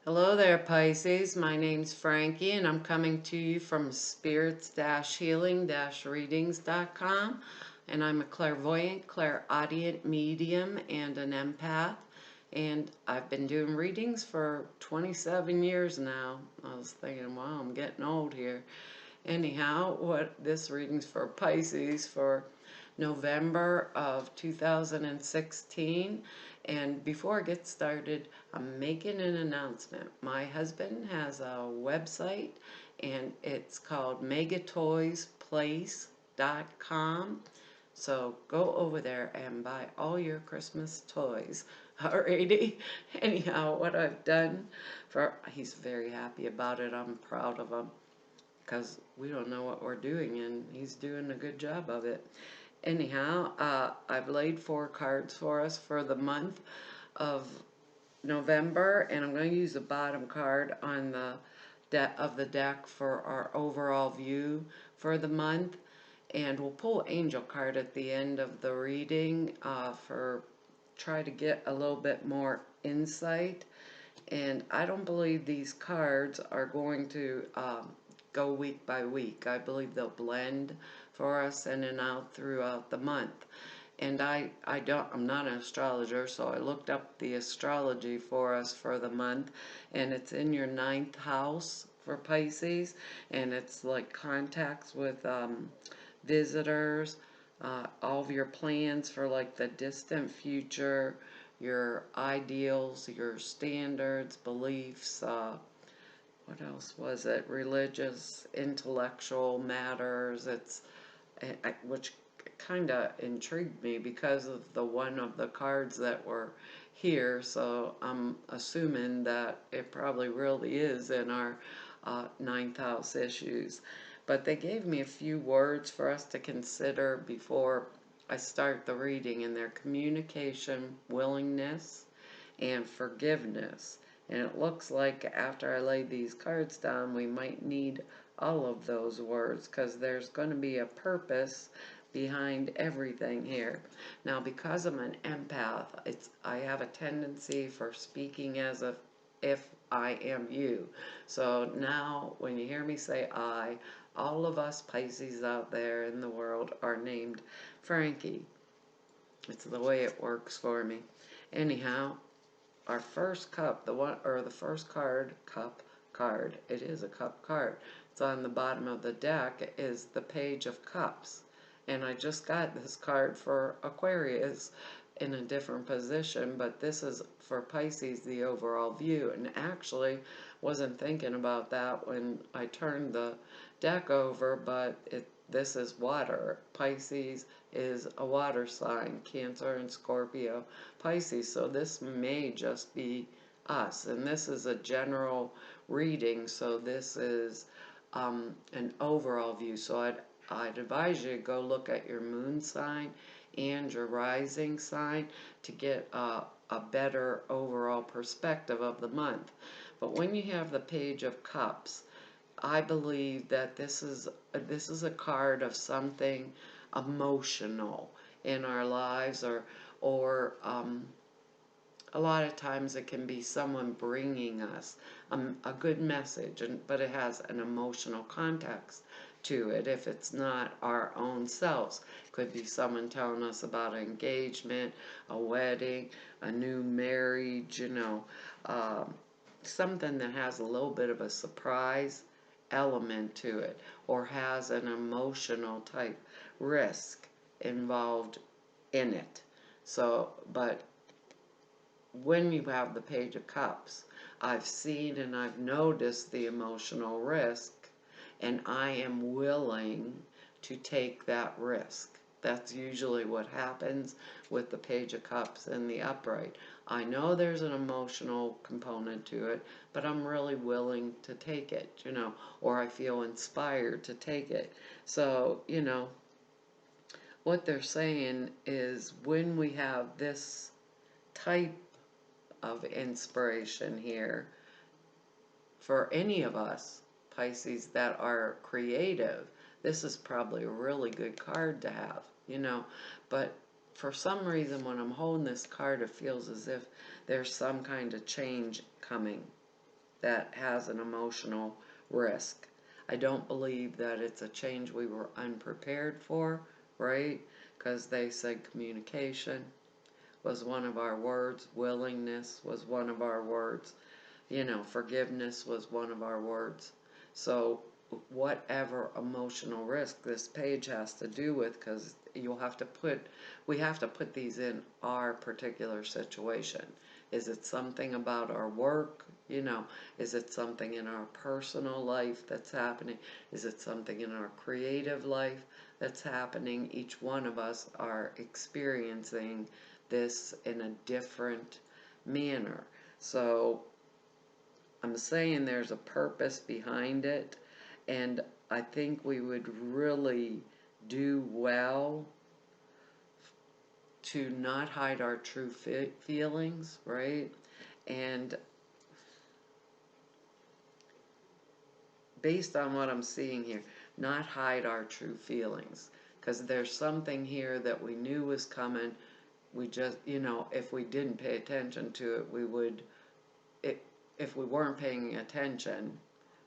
Hello there, Pisces. My name's Frankie, and I'm coming to you from spirits-healing-readings.com. And I'm a clairvoyant, clairaudient medium, and an empath. And I've been doing readings for 27 years now. I was thinking, wow, I'm getting old here. Anyhow, what this reading's for Pisces for November of 2016. And before I get started, I'm making an announcement. My husband has a website and it's called megatoysplace.com. So go over there and buy all your Christmas toys. Alrighty. Anyhow, what I've done he's very happy about it. I'm proud of him because we don't know what we're doing, and he's doing a good job of it. Anyhow, I've laid 4 cards for us for the month of November, and I'm going to use the bottom card on the deck for our overall view for the month. And we'll pull angel card at the end of the reading for try to get a little bit more insight. And I don't believe these cards are going to go week by week. I believe they'll blend for us in and out throughout the month. And I'm not an astrologer, so I looked up the astrology for us for the month, and it's in your 9th house for Pisces, and it's like contacts with visitors, all of your plans for like the distant future, your ideals, your standards, beliefs, what else was it? Religious, intellectual matters. Which kind of intrigued me because of one of the cards that were here. So I'm assuming that it probably really is in our 9th house issues. But they gave me a few words for us to consider before I start the reading, and their communication, willingness, and forgiveness. And it looks like after I lay these cards down, we might need all of those words because there's going to be a purpose behind everything here. Now, because I'm an empath, I have a tendency for speaking as if I am you. So now when you hear me say I, all of us Pisces out there in the world are named Frankie. It's the way it works for me. Anyhow, our first cup, the first card, it is a cup card. It's on the bottom of the deck, is the Page of Cups. And I just got this card for Aquarius in a different position, but this is for Pisces, the overall view. And actually, wasn't thinking about that when I turned the deck over, but this is water. Pisces is a water sign, Cancer and Scorpio, Pisces. So this may just be us. And this is a general reading, so this is an overall view. So I'd advise you to go look at your moon sign and your rising sign to get a better overall perspective of the month. But when you have the Page of Cups, I believe that this is a card of something emotional in our lives, or a lot of times it can be someone bringing us a good message, but it has an emotional context to it. If it's not our own selves, it could be someone telling us about an engagement, a wedding, a new marriage, something that has a little bit of a surprise element to it, or has an emotional type risk involved in it. So, but when you have the Page of Cups, I've seen and I've noticed the emotional risk, and I am willing to take that risk. That's usually what happens with the Page of Cups and the upright. I know there's an emotional component to it, but I'm really willing to take it, or I feel inspired to take it. So, what they're saying is when we have this type of inspiration here, for any of us Pisces that are creative, this is probably a really good card to have, but for some reason when I'm holding this card, it feels as if there's some kind of change coming. that has an emotional risk. I don't believe that it's a change we were unprepared for, right? Because they said communication was one of our words, willingness was one of our words, forgiveness was one of our words. So whatever emotional risk this page has to do with, because we have to put these in our particular situation. Is it something about our work? Is it something in our personal life that's happening? Is it something in our creative life that's happening? Each one of us are experiencing this in a different manner. So I'm saying there's a purpose behind it, and I think we would really do well to not hide our true feelings, right? And based on what I'm seeing here, not hide our true feelings. Because there's something here that we knew was coming. We just, if we didn't pay attention to it, if we weren't paying attention,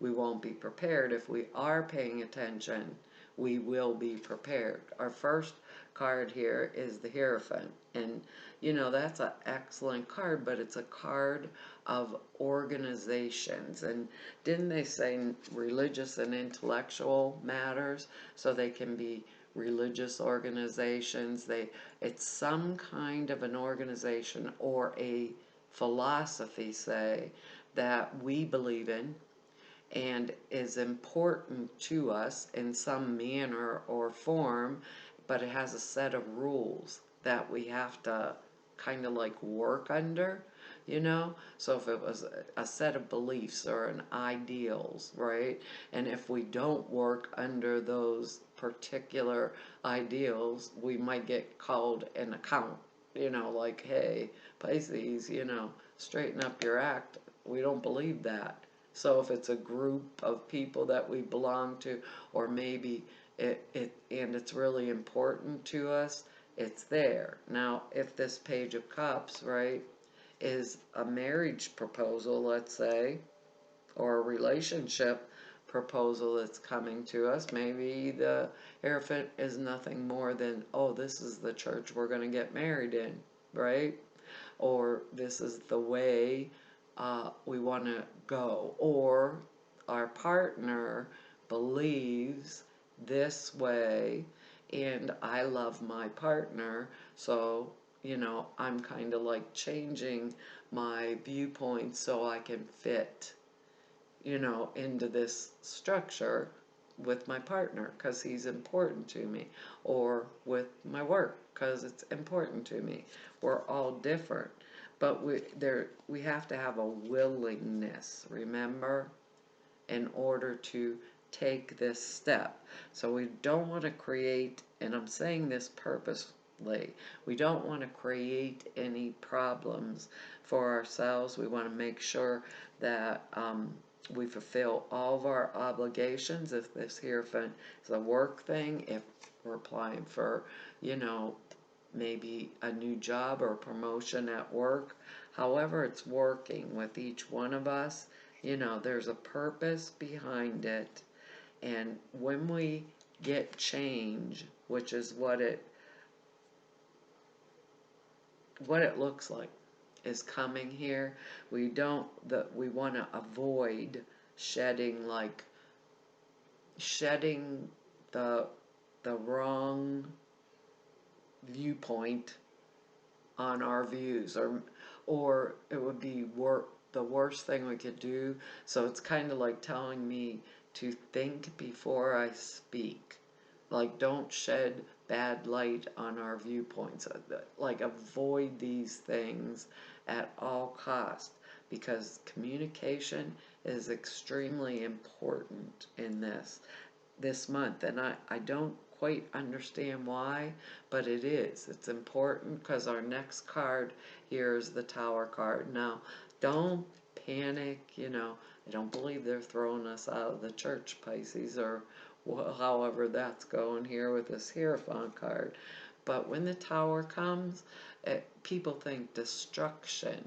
we won't be prepared. If we are paying attention, we will be prepared. Our first card here is the Hierophant. And, that's an excellent card, but it's a card of organizations. And didn't they say religious and intellectual matters? So they can be religious organizations. It's some kind of an organization or a philosophy, say, that we believe in and is important to us in some manner or form, but it has a set of rules that we have to kind of like work under, So if it was a set of beliefs or an ideals, right? And if we don't work under those particular ideals, we might get called an account, like, hey, Pisces, straighten up your act. We don't believe that. So if it's a group of people that we belong to, or maybe and it's really important to us, it's there. Now, if this Page of Cups, right, is a marriage proposal, let's say, or a relationship proposal that's coming to us, maybe the Hierophant is nothing more than, oh, this is the church we're going to get married in, right? Or this is the way we want to go, or our partner believes this way, and I love my partner, so I'm kind of like changing my viewpoint so I can fit into this structure with my partner because he's important to me, or with my work because it's important to me. We're all different, but we have to have a willingness, remember, in order to take this step. So we don't want to create, and I'm saying this purposely, we don't want to create any problems for ourselves. We want to make sure that we fulfill all of our obligations. If this Hierophant is a work thing, if we're applying for, maybe a new job or promotion at work, however it's working with each one of us, there's a purpose behind it. And when we get change, which is what it looks like is coming here, we want to avoid shedding the wrong viewpoint on our views, or it would be the worst thing we could do. So it's kind of like telling me to think before I speak. Like, don't shed bad light on our viewpoints. Like, avoid these things at all costs, because communication is extremely important in this month. And I don't quite understand why, but it is. It's important because our next card here is the Tower card. Now, don't panic, I don't believe they're throwing us out of the church, Pisces, or however that's going here with this Hierophant card. But when the Tower comes, People think destruction,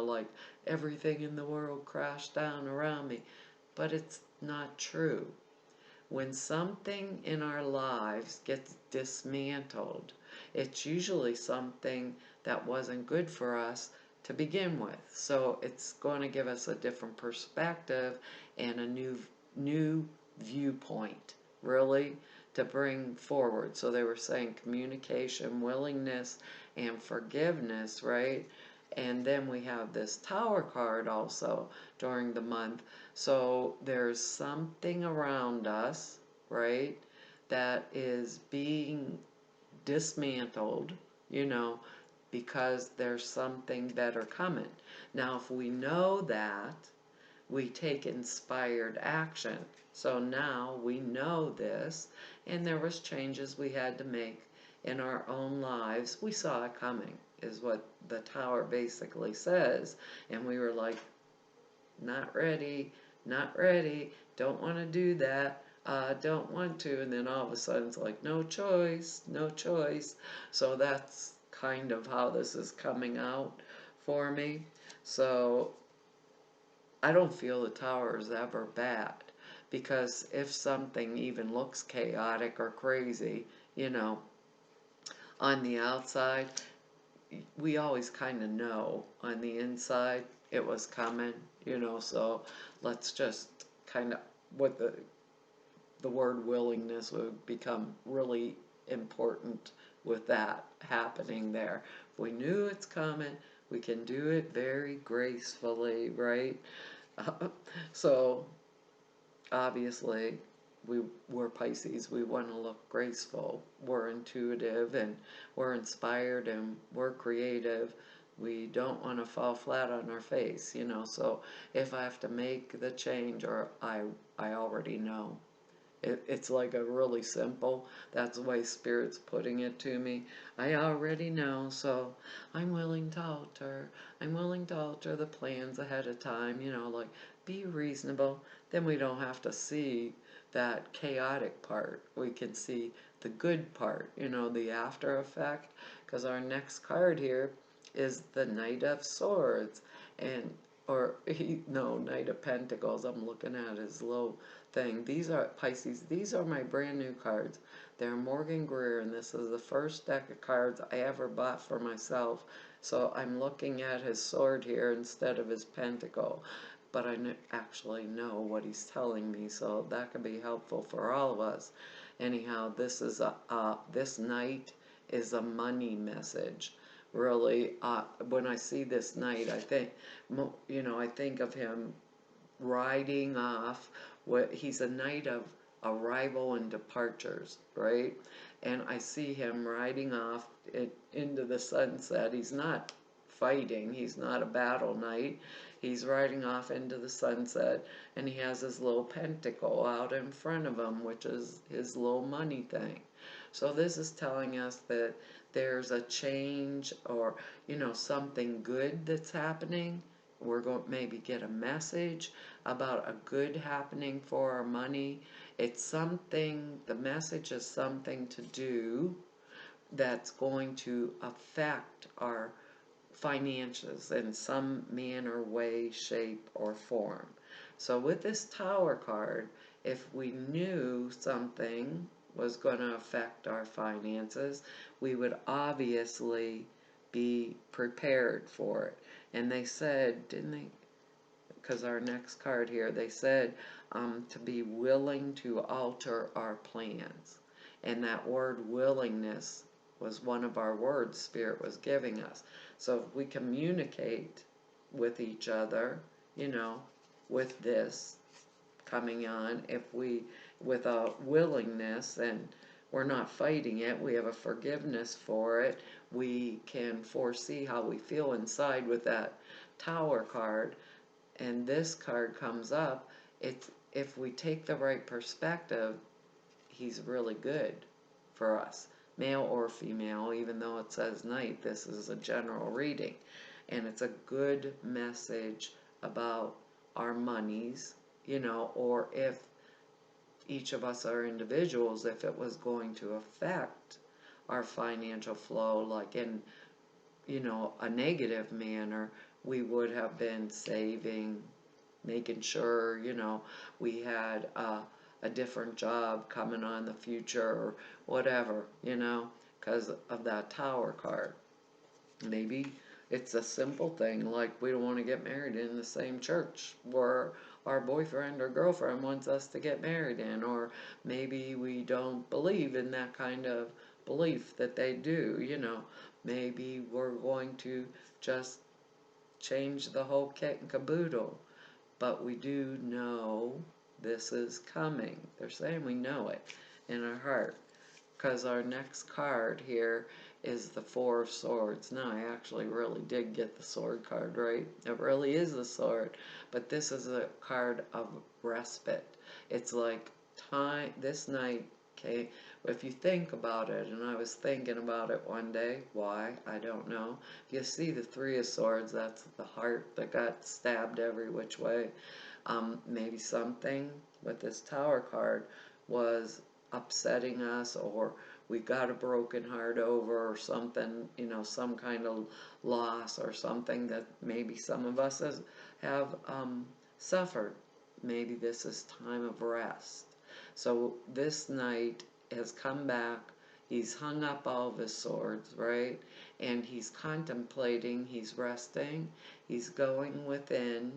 like everything in the world crashed down around me, but it's not true. When something in our lives gets dismantled, it's usually something that wasn't good for us to begin with. So it's going to give us a different perspective and a new viewpoint, really, to bring forward. So they were saying communication, willingness, and forgiveness, right? And then we have this Tower card also during the month. So there's something around us, right, that is being dismantled, you know, because there's something better coming. Now, if we know that, we take inspired action. So now we know this, and there was changes we had to make in our own lives. We saw it coming, is what the Tower basically says. And we were like, not ready, not ready, don't want to do that, don't want to. And then all of a sudden it's like, no choice, no choice. So that's kind of how this is coming out for me. So I don't feel the Tower is ever bad, because if something even looks chaotic or crazy, on the outside, we always kind of know on the inside it was coming, so let's just kind of, what the word willingness would become really important with that happening there. If we knew it's coming, we can do it very gracefully, right? So obviously we're Pisces, we want to look graceful, we're intuitive, and we're inspired, and we're creative. We don't want to fall flat on our face, so if I have to make the change, or I already know. It's like a really simple, that's the way Spirit's putting it to me. I already know, so I'm willing to alter. I'm willing to alter the plans ahead of time, like be reasonable. Then we don't have to see that chaotic part. We can see the good part, the after effect, because our next card here is the Knight of Swords. And Knight of Pentacles. I'm looking at his low thing. These are Pisces. These are my brand new cards. They're Morgan Greer, and this is the first deck of cards I ever bought for myself. So I'm looking at his sword here instead of his pentacle, but I actually know what he's telling me, so that could be helpful for all of us. Anyhow, this knight is a money message. Really, when I see this knight, I think of him riding off. He's a knight of arrival and departures, right? And I see him riding off into the sunset. He's not fighting, he's not a battle knight. He's riding off into the sunset, and he has his little pentacle out in front of him, which is his little money thing. So this is telling us that there's a change, or something good that's happening. We're going to maybe get a message about a good happening for our money. It's something, the message is something to do that's going to affect our finances in some manner, way, shape, or form. So with this Tower card, if we knew something was going to affect our finances, we would obviously be prepared for it. And they said, didn't they? Because our next card here, they said to be willing to alter our plans. And that word willingness was one of our words Spirit was giving us. So if we communicate with each other, with this coming on, with a willingness, and we're not fighting it, we have a forgiveness for it, we can foresee how we feel inside with that Tower card, and this card comes up, if we take the right perspective, he's really good for us, male or female. Even though it says knight, this is a general reading, and it's a good message about our monies, or if each of us are individuals, if it was going to affect our financial flow, like in a negative manner. We would have been saving, making sure, we had a different job coming on the future or whatever, because of that Tower card. Maybe it's a simple thing like we don't want to get married in the same church where our boyfriend or girlfriend wants us to get married in, or maybe we don't believe in that kind of belief that they do. Maybe we're going to just change the whole kit and caboodle, but we do know this is coming. They're saying we know it in our heart, because our next card here is the Four of Swords. Now, I actually really did get the sword card right. It really is the sword, but this is a card of respite. It's like time, this night, okay, if you think about it, and I was thinking about it one day, why, I don't know. If you see the Three of Swords, that's the heart that got stabbed every which way. Maybe something with this Tower card was upsetting us, or we got a broken heart over, or something, some kind of loss or something that maybe some of us have suffered. Maybe this is time of rest. So this night has come back. He's hung up all of his swords, right? And he's contemplating, he's resting, he's going within,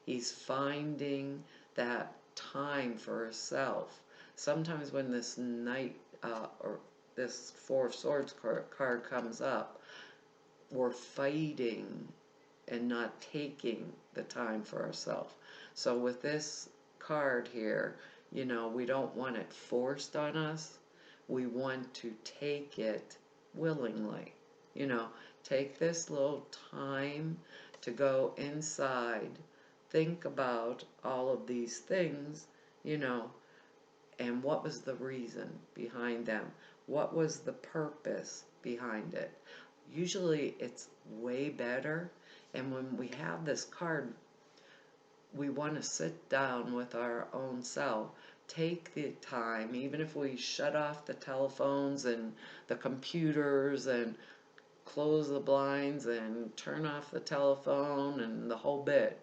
he's finding that time for himself. Sometimes when this knight or this Four of Swords card comes up, we're fighting and not taking the time for ourselves. So with this card here, we don't want it forced on us. We want to take it willingly. Take this little time to go inside, think about all of these things, and what was the reason behind them? What was the purpose behind it? Usually it's way better, and when we have this card, we want to sit down with our own self. Take the time, even if we shut off the telephones and the computers and close the blinds and turn off the telephone and the whole bit,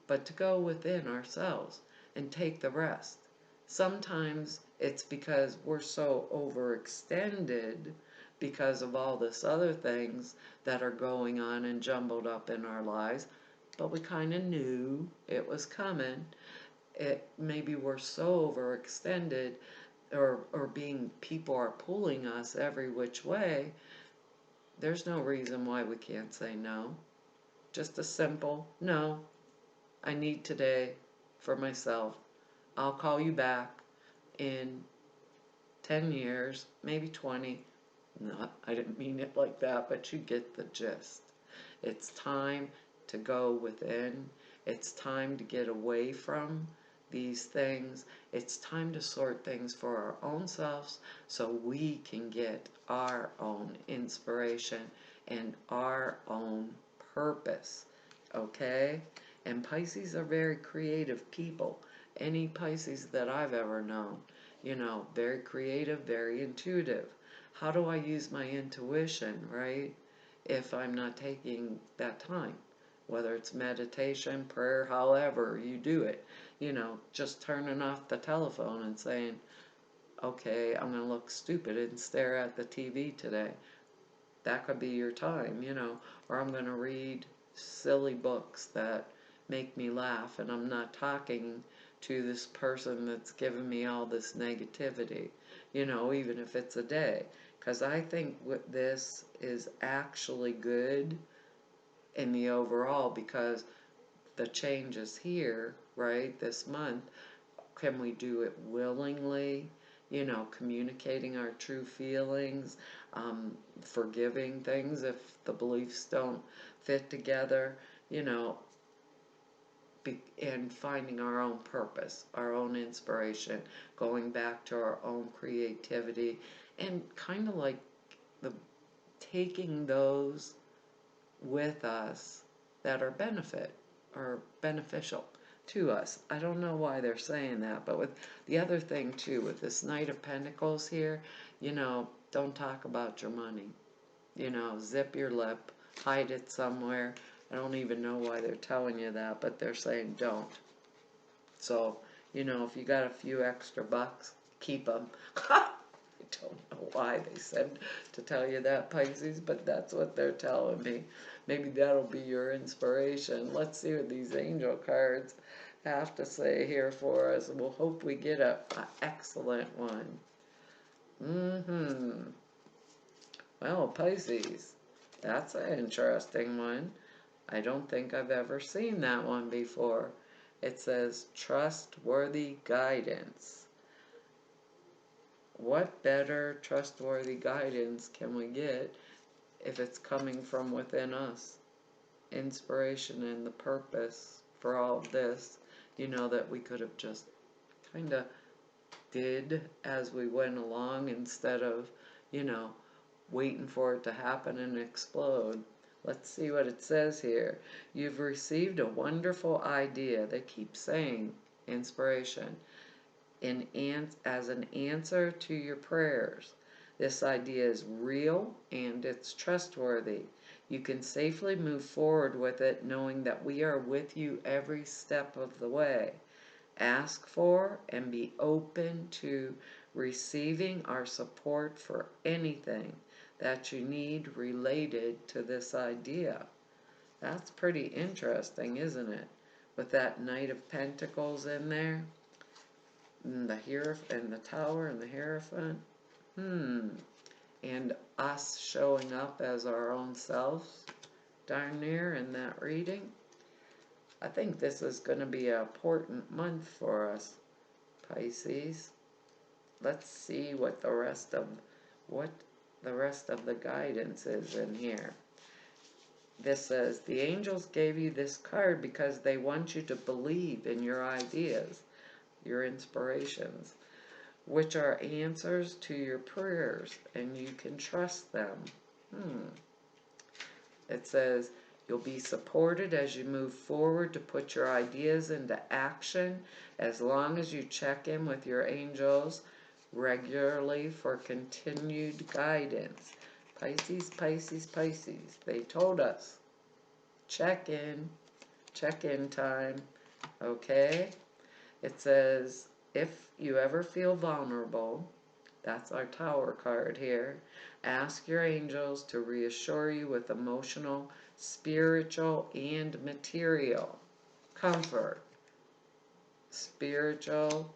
but to go within ourselves and take the rest. Sometimes it's because we're so overextended because of all this other things that are going on and jumbled up in our lives, but we kind of knew it was coming. Maybe we're so overextended, or people are pulling us every which way. There's no reason why we can't say no. Just a simple no. I need today for myself. I'll call you back in 10 years, maybe 20. No, I didn't mean it like that, but you get the gist. It's time to go within. It's time to get away from these things. It's time to sort things for our own selves so we can get our own inspiration and our own purpose. Okay? And Pisces are very creative people. Any Pisces that I've ever known, very creative, very intuitive. How do I use my intuition, right? If I'm not taking that time, whether it's meditation, prayer, however you do it, just turning off the telephone and saying, okay, I'm going to look stupid and stare at the TV today. That could be your time, or I'm going to read silly books that make me laugh, and I'm not talking to this person that's giving me all this negativity, even if it's a day. Because I think this is actually good in the overall, because the changes here, right, this month, can we do it willingly? Communicating our true feelings, forgiving things if the beliefs don't fit together, and finding our own purpose, our own inspiration, going back to our own creativity, and kind of like the taking those with us that are beneficial to us. I don't know why they're saying that, but with the other thing too, with this Knight of Pentacles here, don't talk about your money. Zip your lip. hide it somewhere. I don't even know why they're telling you that, but they're saying don't. So, you know, if you got a few extra bucks, keep them. I don't know why they said to tell you that, Pisces, but that's what they're telling me. Maybe that'll be your inspiration. Let's see what these angel cards have to say here for us. We'll hope we get an excellent one. Well, Pisces, that's an interesting one. I don't think I've ever seen that one before. It says trustworthy guidance. What better trustworthy guidance can we get if it's coming from within us? Inspiration and the purpose for all of this, you know, that we could have just kind of did as we went along instead of, you know, waiting for it to happen and explode. Let's see what it says here. You've received a wonderful idea. They keep saying inspiration as an answer to your prayers. This idea is real and it's trustworthy. You can safely move forward with it knowing that we are with you every step of the way. Ask for and be open to receiving our support for anything that you need related to this idea. That's pretty interesting, isn't it? With that Knight of Pentacles in there, and the Hierophant, and the Tower, and the Hierophant. And us showing up as our own selves darn near in that reading. I think this is going to be an important month for us, Pisces. Let's see what the rest of the guidance is in here. This says, the angels gave you this card because they want you to believe in your ideas, your inspirations, which are answers to your prayers, and you can trust them. It says, you'll be supported as you move forward to put your ideas into action as long as you check in with your angels regularly for continued guidance. Pisces, Pisces, Pisces. They told us. Check in time. Okay? It says, if you ever feel vulnerable, that's our Tower card here, ask your angels to reassure you with emotional, spiritual, and material comfort. Spiritual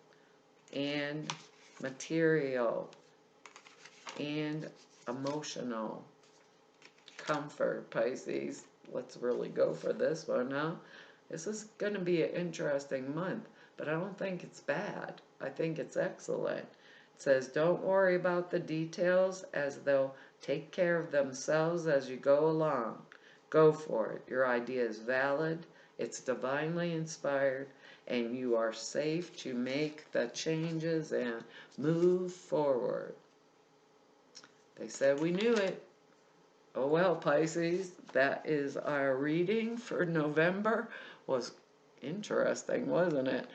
and material and emotional comfort, Pisces. Let's really go for this one, huh? This is going to be an interesting month, but I don't think it's bad. I think it's excellent. It says, don't worry about the details as they'll take care of themselves as you go along. Go for it. Your idea is valid, it's divinely inspired, and you are safe to make the changes and move forward. They said we knew it. Oh well, Pisces, that is our reading for November. Was interesting, wasn't it?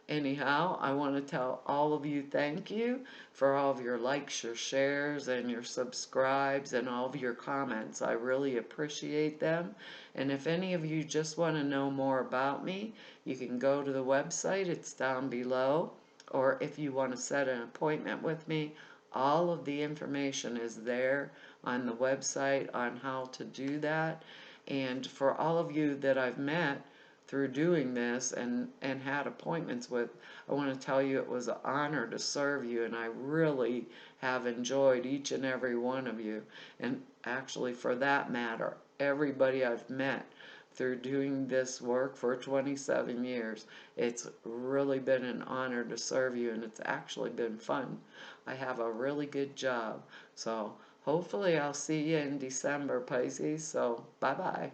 Anyhow, I want to tell all of you thank you for all of your likes, your shares, and your subscribes, and all of your comments. I really appreciate them. And if any of you just want to know more about me, you can go to the website. It's down below. Or if you want to set an appointment with me, all of the information is there on the website on how to do that. And for all of you that I've met through doing this and had appointments with, I want to tell you it was an honor to serve you, and I really have enjoyed each and every one of you. And actually, for that matter, everybody I've met through doing this work for 27 years. It's really been an honor to serve you, and it's actually been fun. I have a really good job. So hopefully I'll see you in December, Pisces. So bye-bye.